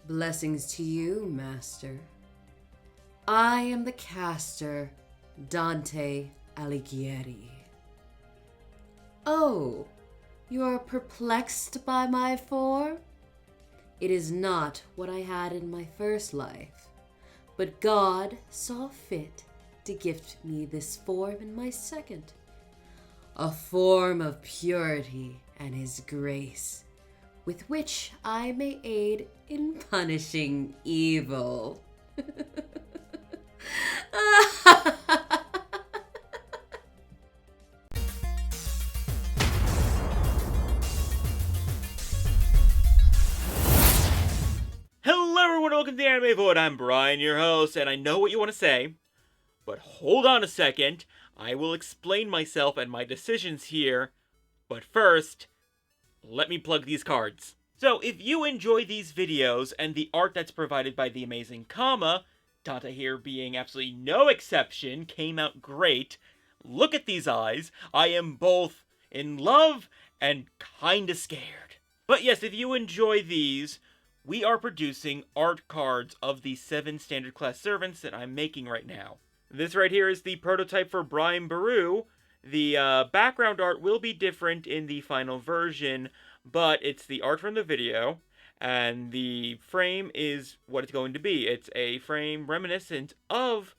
Blessings to you, Master. I am the caster, Dante Alighieri. Oh, you are perplexed by my form? It is not what I had in my first life, but God saw fit to gift me this form in my second. A form of purity and His grace, with which I may aid in punishing evil. Hello everyone, welcome to the Anime Void. I'm Brian, your host, and I know what you want to say, but hold on a second. I will explain myself and my decisions here, but first, let me plug these cards. So, if you enjoy these videos and the art that's provided by the amazing Kama, Dante here being absolutely no exception, came out great. Look at these eyes. I am both in love and kinda scared. But yes, if you enjoy these, we are producing art cards of the 7 standard class servants that I'm making right now. This right here is the prototype for Brian Baru. The background art will be different in the final version, but it's the art from the video, and the frame is what it's going to be. It's a frame reminiscent of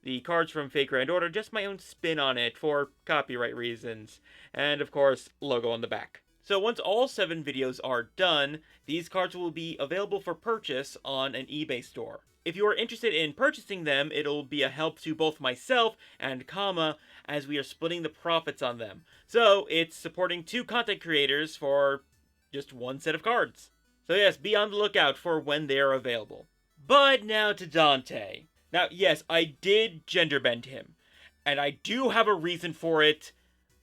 the cards from Fate Grand Order, just my own spin on it for copyright reasons, and of course, logo on the back. So once all 7 videos are done, these cards will be available for purchase on an eBay store. If you are interested in purchasing them, it'll be a help to both myself and Kama as we are splitting the profits on them. So it's supporting 2 content creators for just 1 set of cards. So yes, be on the lookout for when they are available. But now to Dante. Now yes, I did gender bend him, and I do have a reason for it,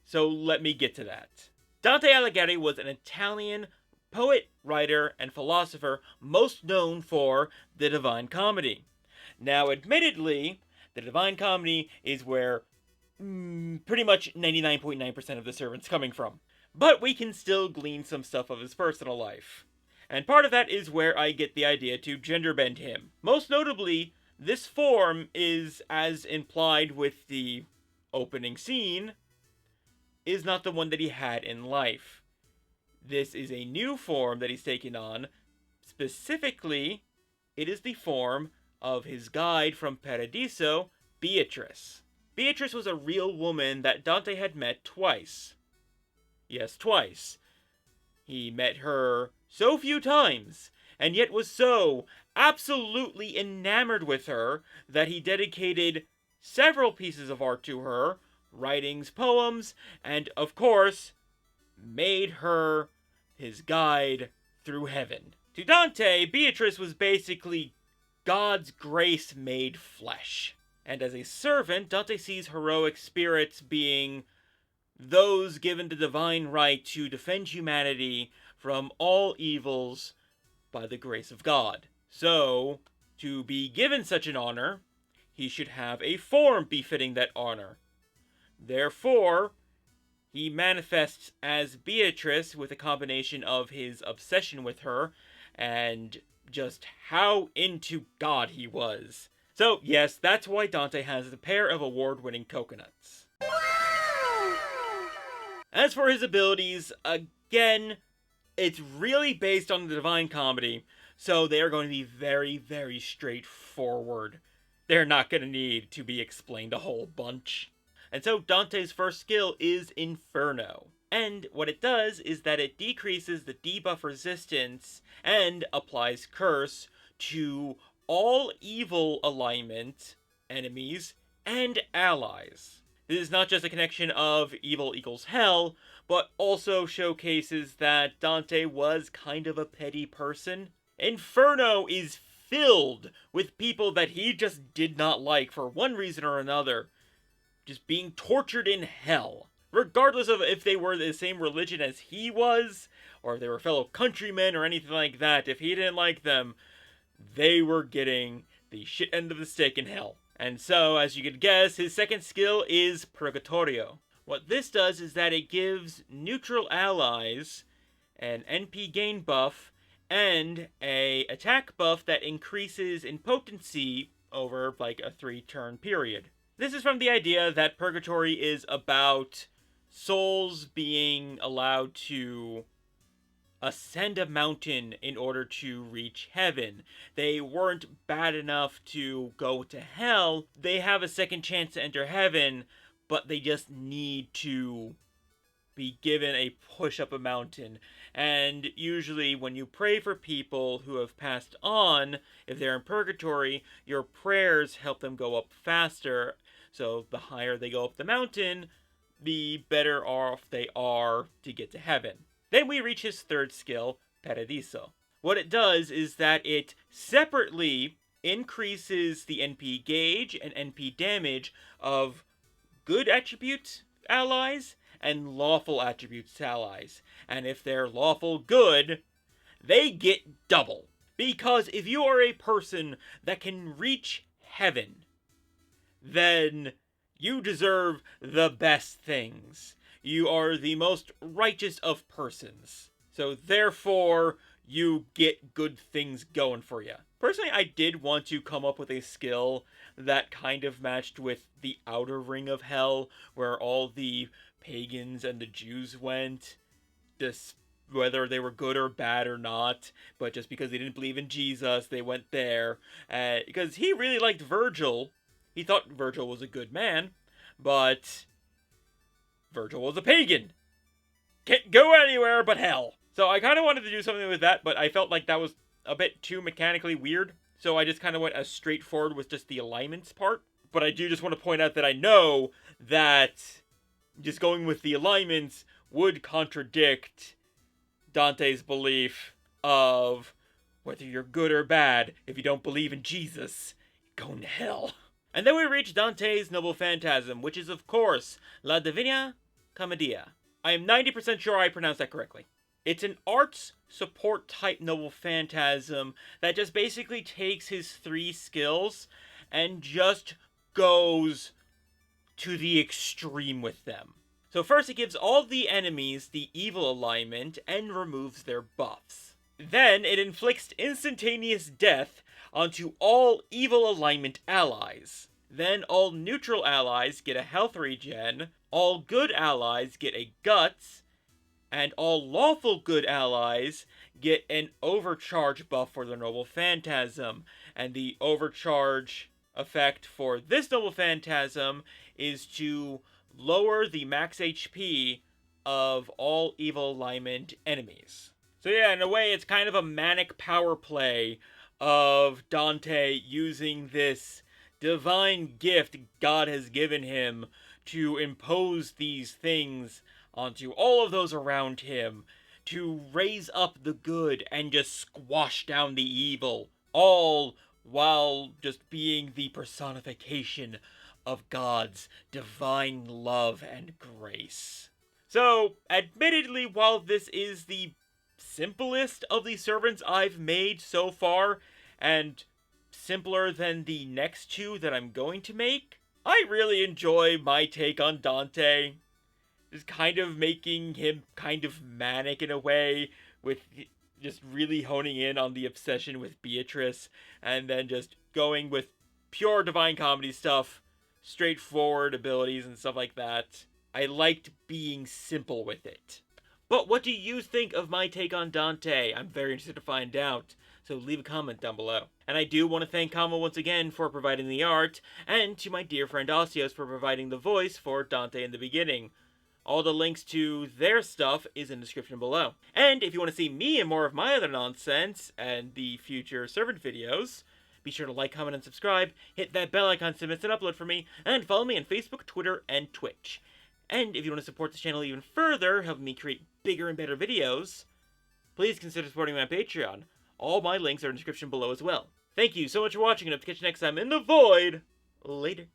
so let me get to that. Dante Alighieri was an Italian poet, writer, and philosopher most known for the Divine Comedy. Now, admittedly, the Divine Comedy is where pretty much 99.9% of the servants coming from. But we can still glean some stuff of his personal life. And part of that is where I get the idea to gender bend him. Most notably, this form is, as implied with the opening scene, is not the one that he had in life. This is a new form that he's taken on. Specifically, it is the form of his guide from Paradiso, Beatrice. Beatrice was a real woman that Dante had met twice. Yes, twice. He met her so few times, and yet was so absolutely enamored with her that he dedicated several pieces of art to her, writings, poems, and of course, made her his guide through heaven. To Dante, Beatrice was basically God's grace made flesh. And as a servant, Dante sees heroic spirits being those given the divine right to defend humanity from all evils by the grace of God. So, to be given such an honor, he should have a form befitting that honor. Therefore, he manifests as Beatrice with a combination of his obsession with her and just how into God he was. So, yes, that's why Dante has a pair of award-winning coconuts. As for his abilities, again, it's really based on the Divine Comedy, so they are going to be very, very straightforward. They're not going to need to be explained a whole bunch. And so Dante's first skill is Inferno. And what it does is that it decreases the debuff resistance and applies curse to all evil alignment, enemies, and allies. This is not just a connection of evil equals hell, but also showcases that Dante was kind of a petty person. Inferno is filled with people that he just did not like for one reason or another. Just being tortured in hell. Regardless of if they were the same religion as he was, or if they were fellow countrymen or anything like that, if he didn't like them, they were getting the shit end of the stick in hell. And so, as you could guess, his second skill is Purgatorio. What this does is that it gives neutral allies an NP gain buff and a attack buff that increases in potency over like a 3-turn period. This is from the idea that Purgatory is about souls being allowed to ascend a mountain in order to reach heaven. They weren't bad enough to go to hell. They have a second chance to enter heaven, but they just need to be given a push up a mountain. And usually when you pray for people who have passed on, if they're in purgatory, your prayers help them go up faster. So the higher they go up the mountain, the better off they are to get to heaven. Then we reach his third skill, Paradiso. What it does is that it separately increases the NP gauge and NP damage of good attribute allies and lawful attributes allies. And if they're lawful good, they get double. Because if you are a person that can reach heaven, then you deserve the best things. You are the most righteous of persons. So therefore, you get good things going for you. Personally, I did want to come up with a skill that kind of matched with the outer ring of hell, where all the pagans and the Jews went, just whether they were good or bad or not, but just because they didn't believe in Jesus, they went there. Because he really liked Virgil. He thought Virgil was a good man, but Virgil was a pagan. Can't go anywhere but hell. So I kind of wanted to do something with that, but I felt like that was a bit too mechanically weird. So I just kind of went as straightforward with just the alignments part. But I do just want to point out that I know that just going with the alignments would contradict Dante's belief of whether you're good or bad, if you don't believe in Jesus, you're going to hell. And then we reach Dante's Noble Phantasm, which is, of course, La Divina Commedia. I am 90% sure I pronounced that correctly. It's an arts support type Noble Phantasm that just basically takes his 3 skills and just goes to the extreme with them. So first it gives all the enemies the evil alignment and removes their buffs. Then it inflicts instantaneous death onto all evil alignment allies. Then all neutral allies get a health regen, all good allies get a guts, and all lawful good allies get an overcharge buff for their Noble Phantasm. And the overcharge effect for this Noble Phantasm is to lower the max HP of all evil alignment enemies. So yeah, in a way, it's kind of a manic power play of Dante using this divine gift God has given him to impose these things onto all of those around him, to raise up the good and just squash down the evil, all while just being the personification of God's divine love and grace. So, admittedly, while this is the simplest of the servants I've made so far, and simpler than the next 2 that I'm going to make, I really enjoy my take on Dante. Just kind of making him kind of manic in a way, with just really honing in on the obsession with Beatrice, and then just going with pure Divine Comedy stuff, straightforward abilities and stuff like that. I liked being simple with it. But what do you think of my take on Dante? I'm very interested to find out, so leave a comment down below. And I do want to thank Kama once again for providing the art, and to my dear friend Asios for providing the voice for Dante in the beginning. All the links to their stuff is in the description below. And if you want to see me and more of my other nonsense, and the future servant videos, be sure to like, comment, and subscribe, hit that bell icon to miss an upload for me, and follow me on Facebook, Twitter, and Twitch. And if you want to support this channel even further, helping me create bigger and better videos, please consider supporting me on Patreon. All my links are in the description below as well. Thank you so much for watching, and hope to catch you next time in the void. Later.